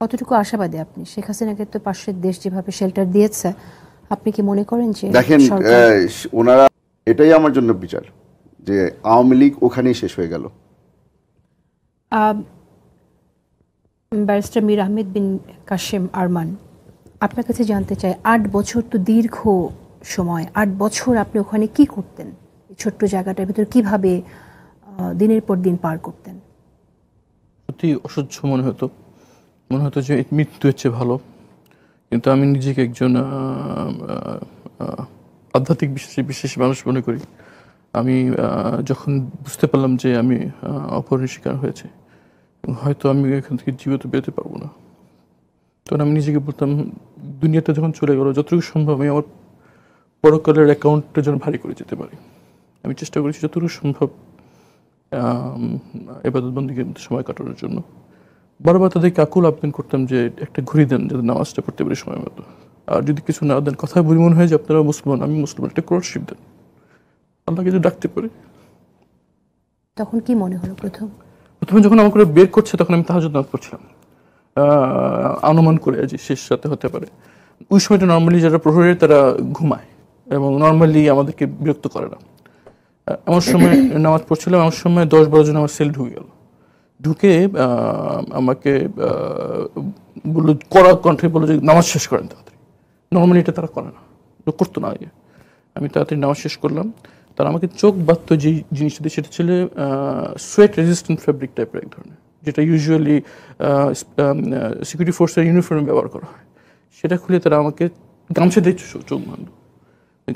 কতটুকু আশাবাদী আপনি? শেখ হাসিনাকে তো পাশের দেশ যেভাবে শেল্টার দিয়েছে, আপনি কি মনে করেন যে দেখেন ওনারা, এটাই আমার জন্য বিচার যে আওয়ামী লীগ ওখানেই শেষ হয়ে গেল। ব্যারিস্টার মীর আহমেদ বিন কাশেম আরমান, আপনার কাছে জানতে চাই, 8 বছর তো দীর্ঘ সময়। 8 বছর আপনি ওখানে কি করতেন? এই ছোট্ট জায়গাটার ভিতরে কিভাবে দিনের পর দিন পার করতেন? সত্যি অসহ্য মনে হতো যে মৃত্যু হচ্ছে ভালো। কিন্তু আমি নিজেকে একজন আধ্যাত্মিক বিশ্বাসী মানুষ মনে করি। আমি যখন বুঝতে পারলাম যে আমি অপহরণের শিকার হয়েছে, হয়তো আমি এখান থেকে জীবিত বেরোতে পারবো না, তখন আমি নিজেকে বলতাম দুনিয়াটা যখন চলে গেল, যতটুকু সম্ভব আমি আমার পরকালের অ্যাকাউন্টটা যেন ভারী করে যেতে পারি। আমি চেষ্টা করেছি যতটুকু সম্ভব ইবাদত বন্দেগীর সময় কাটানোর জন্য। বারবার তাদেরকে আকুল আবেদন করতাম যে একটা ঘুরি দেন যাতে নামাজটা পড়তে পারি সময় মতো, আর যদি কিছু না দেন, কথা বলি মনে হয় যে আপনারা মুসলমান, আমি মুসলমান, একটা ক্রসশিপ দেন, আল্লাহকে যদি ডাকতে পারি। তখন কি মনে হলো? প্রথমে যখন আমার করে বের করছে, তখন আমি তাহাজ্জুদ নামাজ পড়ছিলাম, অনুমান করে যে শেষ রাতে হতে পারে। ওই সময়টা নর্মালি যারা প্রহরীর তারা ঘুমায় এবং নর্মালি আমাদেরকে বিরক্ত করে না। আমার সময় নামাজ পড়ছিলাম, আমার সময় 10-12 জন আমার সেল ঢুকে গেল। ঢুকে আমাকে বললো, কড়া কণ্ঠে বললো যে নামাজ শেষ করেন তাড়াতাড়ি। নর্মালি এটা তারা করে না, করতো না আগে। আমি তাড়াতাড়ি নামাজ শেষ করলাম। তারা আমাকে চোখ বাঁধত যে জিনিসটা দিয়ে, সেটা ছিল সোয়েট রেজিস্ট্যান্ট ফ্যাব্রিক টাইপের এক ধরনের, যেটা ইউজুয়ালি সিকিউরিটি ফোর্সের ইউনিফর্মে ব্যবহার করা হয়। সেটা খুলে তারা আমাকে গামছা দিয়ে চোখ বাঁধলো,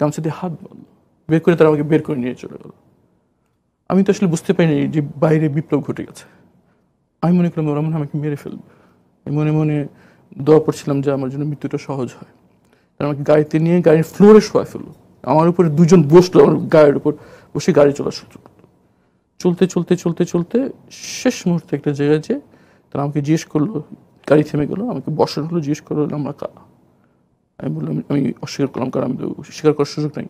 গামছা দিয়ে হাত বাঁধলো, বের করে তারা আমাকে বের করে নিয়ে চলে গেল। আমি তো আসলে বুঝতে পারিনি যে বাইরে বিপ্লব ঘটে গেছে। আমি মনে করলাম ওরা মনে হয় আমাকে মেরে ফেলবে। আমি মনে মনে দোয়া পড়ছিলাম যে আমার জন্য মৃত্যুটা সহজ হয়। তারা আমাকে গাড়িতে নিয়ে গাড়ির ফ্লোরে শোয়া ফেললো, আমার উপরে 2 জন বসলো, আমার গাড়ির উপর বসে গাড়ি চলা শুরু করলো। চলতে শেষ মুহূর্তে একটা জায়গায় যে তারা আমাকে জিজ্ঞেস করলো, গাড়ি থেমে গেলো, আমাকে বসানো হলো, জিজ্ঞেস করলো আমরা কারা। আমি বললাম, আমি অস্বীকার করলাম, কারণ আমি তো স্বীকার করার সুযোগ নেই।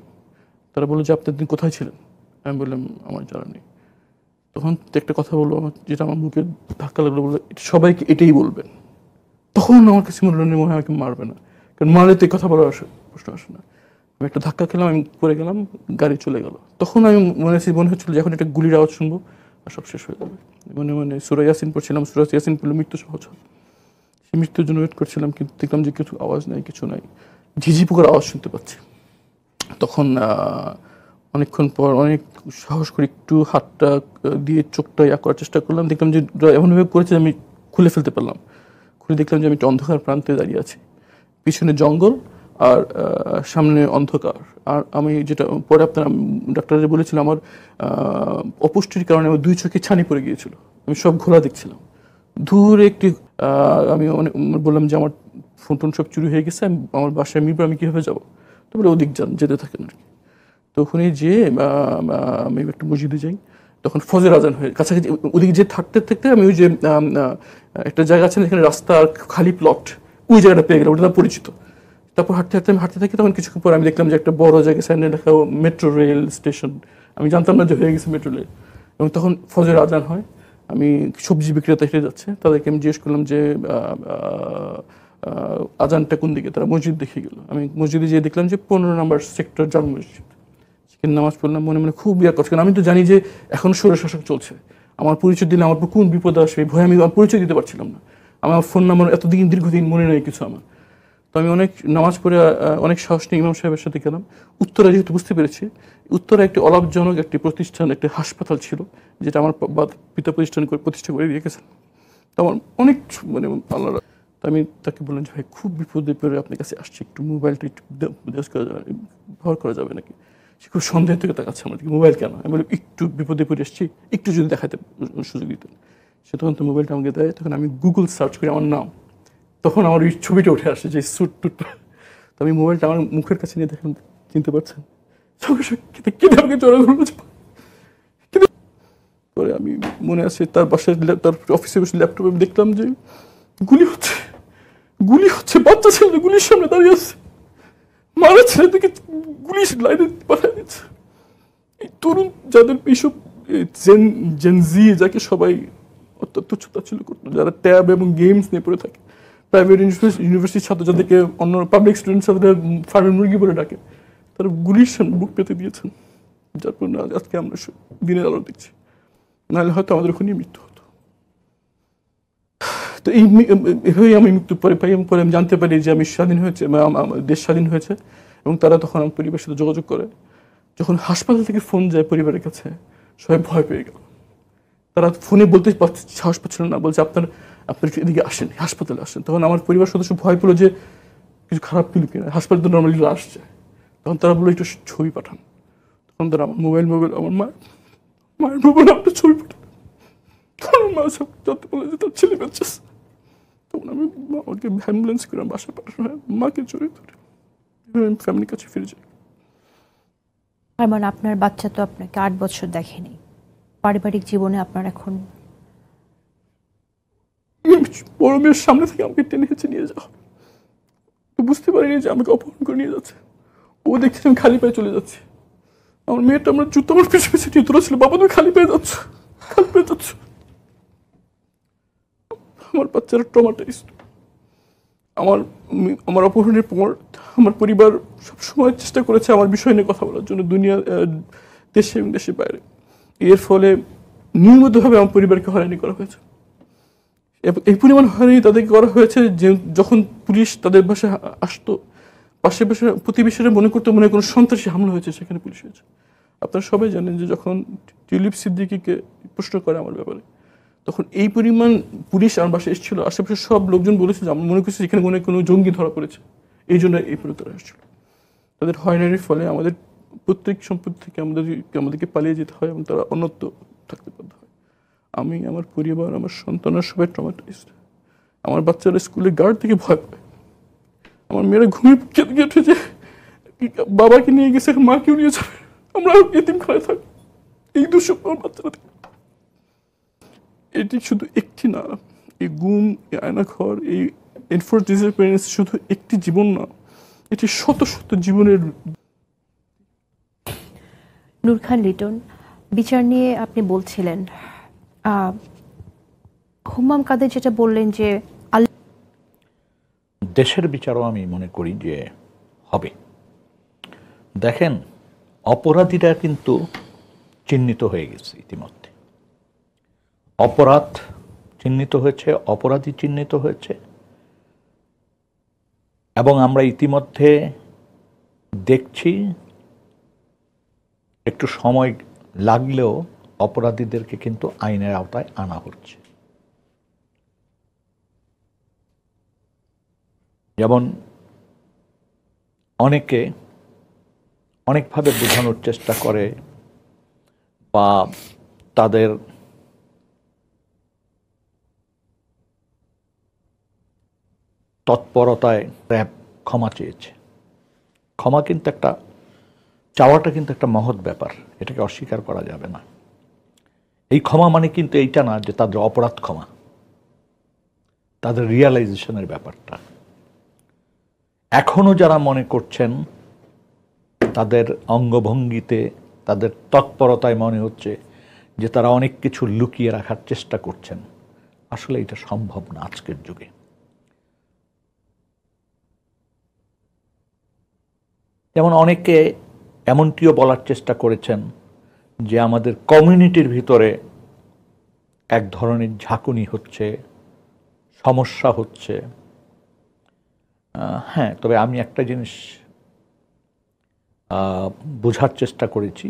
তারা বললো যে আপনি দিন কোথায় ছিলেন? আমি বললাম আমার জানা নেই। তখন একটা কথা বললো আমার, যেটা আমার মুখে ধাক্কা লাগলো, বললো সবাইকে এটাই বলবেন। তখন আমার কাছে মনে হয় আমাকে মারবে না, কারণ মারলে তো এই কথা বলার প্রশ্ন আসে না। আমি একটা ধাক্কা খেলাম, আমি পড়ে গেলাম, গাড়ি চলে গেল। তখন আমি মনে হচ্ছিল যে এখন একটা গুলির আওয়াজ শুনবো আর সব শেষ হয়ে যাবে। সূরা ইয়াসিন পড়ছিলাম, সূরা ইয়াসিন পড়লে মৃত্যু সহজ হয়। সেই মৃত্যুর জন্য ওয়েট করছিলাম, কিন্তু দেখলাম যে কিছু আওয়াজ নাই, কিছু নাই, ঝিঝি পোকার আওয়াজ শুনতে পাচ্ছি। তখন অনেকক্ষণ পর অনেক সাহস করে একটু হাতটা দিয়ে চোখটা করার চেষ্টা করলাম, দেখলাম যে এমনভাবে করেছে আমি খুলে ফেলতে পারলাম। খুলে দেখলাম যে আমি একটা অন্ধকার প্রান্তে দাঁড়িয়ে আছি, পিছনে জঙ্গল আর সামনে অন্ধকার। আর আমি যেটা পরে আপনার ডাক্তার বলেছিল, আমার অপুষ্টির কারণে আমার 2 চোখে ছানি পড়ে গিয়েছিল, আমি সব ঘোলা দেখছিলাম। দূরে একটি আমি বললাম যে আমার ফোন টোন সব চুরি হয়ে গেছে, আমার বাসায় মিরপুর, আমি কীভাবে যাবো? তো বলে ওদিক যান, যেতে থাকেন আর কি। তো ওখানে যেয়ে আমি একটা মসজিদে যাই, তখন ফজর আজান হয়ে কাছাকাছি। ওদিকে যে থাকতে আমি ওই যে একটা জায়গা আছে এখানে রাস্তা খালি প্লট, ওই জায়গাটা পেয়ে গেলাম, ওটা পরিচিত। তারপর আমি হাঁটতে থাকি, তখন কিছুক্ষণ পর আমি দেখলাম যে একটা বড় জায়গায় সাইনে লেখা মেট্রো রেল স্টেশন। আমি জানতাম না যে হয়ে গেছে মেট্রো রেল। এবং তখন ফজর আজান হয়, আমি সবজি বিক্রেতা হেঁটে যাচ্ছে, তাদেরকে আমি জিজ্ঞেস করলাম যে আজানটা কোন দিকে? তারা মসজিদ দেখে গেল। আমি মসজিদে যেয়ে দেখলাম যে 15 নম্বর সেক্টর জামে মসজিদ। সেখানে নামাজ পড়লাম, মনে মনে খুব করছে, কারণ আমি তো জানি যে এখন স্বৈরশাসক চলছে, আমার পরিচয় দিলে আমার কোন বিপদ আসবে, ভয় আমি আমার পরিচয় দিতে পারছিলাম না। আমার ফোন নাম্বার দীর্ঘদিন মনে নেই কিছু আমার। তো আমি অনেক নামাজ পড়ে অনেক সাহস নিয়ে ইমাম সাহেবের সাথে গেলাম। উত্তরা যেহেতু বুঝতে পেরেছি, উত্তরা একটি অলাভজনক একটি প্রতিষ্ঠান, একটি হাসপাতাল ছিল, যেটা আমার পিতা প্রতিষ্ঠা করে দিয়ে গেছেন। তো আমার অনেক আল্লাহ। তো আমি তাকে বললাম যে ভাই খুব বিপদে পড়ে আপনার কাছে আসছি, একটু মোবাইলটা একটু ব্যবহার করা যাবে নাকি? সে খুব সন্দেহ থেকে তাকাচ্ছে আমার দিকে, মোবাইল কেন? আমি বলি একটু বিপদে পড়ে এসেছি, একটু যদি দেখাতে সুযোগ দিতেন। সে তখন তো মোবাইলটা আমাকে দেয়, তখন আমি গুগল সার্চ করি আমার নাম, তখন আমার ওই ছবিটা উঠে আসে যে স্যুট টুট। তো আমি মোবাইলটা আমার মুখের কাছে নিয়ে দেখেন, চিনতে পারছেন, কেটে আমাকে জড়ো করলো। পরে আমি মনে আছে তার বাসায়, তার অফিসে বসে ল্যাপটপে দেখলাম যে গুলি হচ্ছে, বাচ্চা ছেলে গুলির সামনে দাঁড়িয়ে আছে, মারা ছেলেদেরকে গুলি লাইনে পাঠিয়ে দিচ্ছে। এই তরুণ যাদের এইসব জেনজি, যাকে সবাই অত্যন্ত ছোটাছুলি করতো, যারা ট্যাব এবং গেমস নিয়ে পড়ে থাকে, প্রাইভেট ইউনিভার্সিটির ছাত্র যাদেরকে অন্য পাবলিক স্টুডেন্ট সাথে ফার্মের মুরগি বলে ডাকে, তারা গুলির সামনে বুক পেতে দিয়েছেন, যার পর আজকে আমরা দিনের আলো দেখছি। নাহলে হয়তো আমাদের ওখানেই মৃত্যু হতো। তো এইভাবেই আমি মৃত্যু পরে পাই। পরে আমি জানতে পারি যে আমি স্বাধীন হয়েছে, দেশ স্বাধীন হয়েছে, এবং তারা তখন আমার পরিবারের সাথে যোগাযোগ করে। যখন হাসপাতাল থেকে ফোন যায় পরিবারের কাছে, সবাই ভয় পেয়ে গেল। তারা ফোনে বলতে সাহস পাচ্ছিল না, বলছে আপনার এদিকে আসেন, হাসপাতালে আসেন। তখন আমার পরিবার সদস্য ভয় পেলো যে কিছু খারাপ পেল কিনা, হাসপাতালে তো নর্মালি লাশ যায়। তখন তারা বললো একটু ছবি পাঠান। তখন তারা আমার মোবাইল আমার মায়ের মোবাইল আপনার ছবি পাঠান। তখন মা সব জানতে বলে যে তার ছেলে বেঁচে। তখন আমি আমাকে অ্যাম্বুলেন্স করে বাসায় পাঠানো হয়, মাকে জড়িয়ে ধরে আমি ফ্যামিলির কাছে ফিরে যাই। আর মানে আপনার বাচ্চা তো আপনাকে 8 বছর দেখেনি, পারিবারিক জীবনে আপনার এখন বড় মেয়ের সামনে থেকে আমাকে টেনে হেঁচে নিয়ে যাওয়া, বুঝতে পারিনি যে আমাকে অপহরণ করে নিয়ে যাচ্ছে। ও দেখছি আমি খালি পায়ে চলে যাচ্ছি। আমার মেয়েটা আমার জুতো আমার পিছু পিছু নিয়ে তোলা ছিল, বাবা তুমি খালি পেয়ে যাচ্ছ, খালি পেয়ে যাচ্ছ। আমার বাচ্চারা ট্রমাটাইজড। আমার অপহরণের পর আমার পরিবার সবসময় চেষ্টা করেছে আমার বিষয় নিয়ে কথা বলার জন্য, দুনিয়া, দেশে এবং দেশের বাইরে। এর ফলে নিয়মিতভাবে আমার পরিবারকে হয়রানি করা হয়েছে। এই পরিমাণ হয়রানি তাদেরকে করা হয়েছে যে যখন পুলিশ তাদের বাসায় আসতো, পাশে প্রতিবেশীরা মনে করতো মনে হয় কোনো সন্ত্রাসী হামলা হয়েছে, সেখানে পুলিশ হয়েছে। আপনারা সবাই জানেন যে যখন টিউলিপ সিদ্দিকীকে প্রশ্ন করে আমার ব্যাপারে, তখন এই পরিমাণ পুলিশ আমার বাসায় এসেছিল, আশেপাশে সব লোকজন বলেছে যে আমরা মনে করছি এখানে কোনো জঙ্গি ধরা পড়েছে, এই জন্য এই পরে তারা আসছিল। তাদের হয়রানির ফলে আমাদের প্রত্যেক সম্পত্তি থেকে আমাদেরকে পালিয়ে যেতে হয় এবং তারা অন্যত্র থাকতে বাধ্য হয়। আমি, আমার পরিবার, আমার সন্তানরা সবাই ট্রমাটাইজড। আমার বাচ্চারা স্কুলে গার্ড থেকে ভয় পায়। আমার মেয়েরা ঘুমিয়ে কেঁদে উঠে যে বাবাকে নিয়ে গেছে, এখন মাকেও নিয়ে যাবে, আমরা এতিমখানায় থাকি। এই দুঃস্বপ্ন আমার বাচ্চারা থেকে। এটি শুধু একটি না, এই গুম, এই আয়নাঘর, এই এনফোর্সড ডিসঅ্যাপিয়ারেন্স শুধু একটি জীবন না, এটি শত শত জীবনের। নূর খান লিটন, বিচার নিয়ে আপনি বলছিলেন, হুম্মাম কাদের যেটা বললেন যে দেশের বিচারও আমি মনে করি যে হবে। দেখেন, অপরাধীরা কিন্তু চিহ্নিত হয়ে গেছে ইতিমধ্যে। অপরাধ চিহ্নিত হয়েছে, অপরাধী চিহ্নিত হয়েছে, এবং আমরা ইতিমধ্যে দেখছি একটু সময় লাগলেও অপরাধীদেরকে কিন্তু আইনের আওতায় আনা হচ্ছে। যেমন অনেকে অনেকভাবে বোঝানোর চেষ্টা করে বা তাদের তৎপরতায় র্যাব ক্ষমা চেয়েছে। ক্ষমা কিন্তু চাওয়াটা কিন্তু একটা মহৎ ব্যাপার, এটাকে অস্বীকার করা যাবে না। এই ক্ষমা মানে কিন্তু এইটা না যে তাদের অপরাধ ক্ষমা, তাদের রিয়ালাইজেশনের ব্যাপারটা। এখনো যারা মনে করছেন, তাদের অঙ্গভঙ্গিতে, তাদের তৎপরতায় মনে হচ্ছে যে তারা অনেক কিছু লুকিয়ে রাখার চেষ্টা করছেন, আসলে এটা সম্ভব না আজকের যুগে। যেমন অনেকে এমনটিও বলার চেষ্টা করেছেন যে আমাদের কমিউনিটির ভিতরে এক ধরনের ঝাঁকুনি হচ্ছে, সমস্যা হচ্ছে। হ্যাঁ, তবে আমি একটা জিনিস বোঝার চেষ্টা করেছি,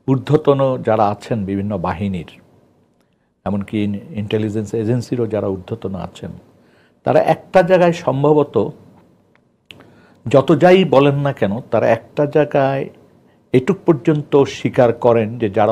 ঊর্ধ্বতন যারা আছেন বিভিন্ন বাহিনীর, এমনকি ইন্টেলিজেন্স এজেন্সিরও যারা ঊর্ধ্বতন আছেন, তারা একটা জায়গায় সম্ভবত যত যাই বলেন না কেন, তারা একটা জায়গায় এটুক পর্যন্ত স্বীকার করেন যে যারা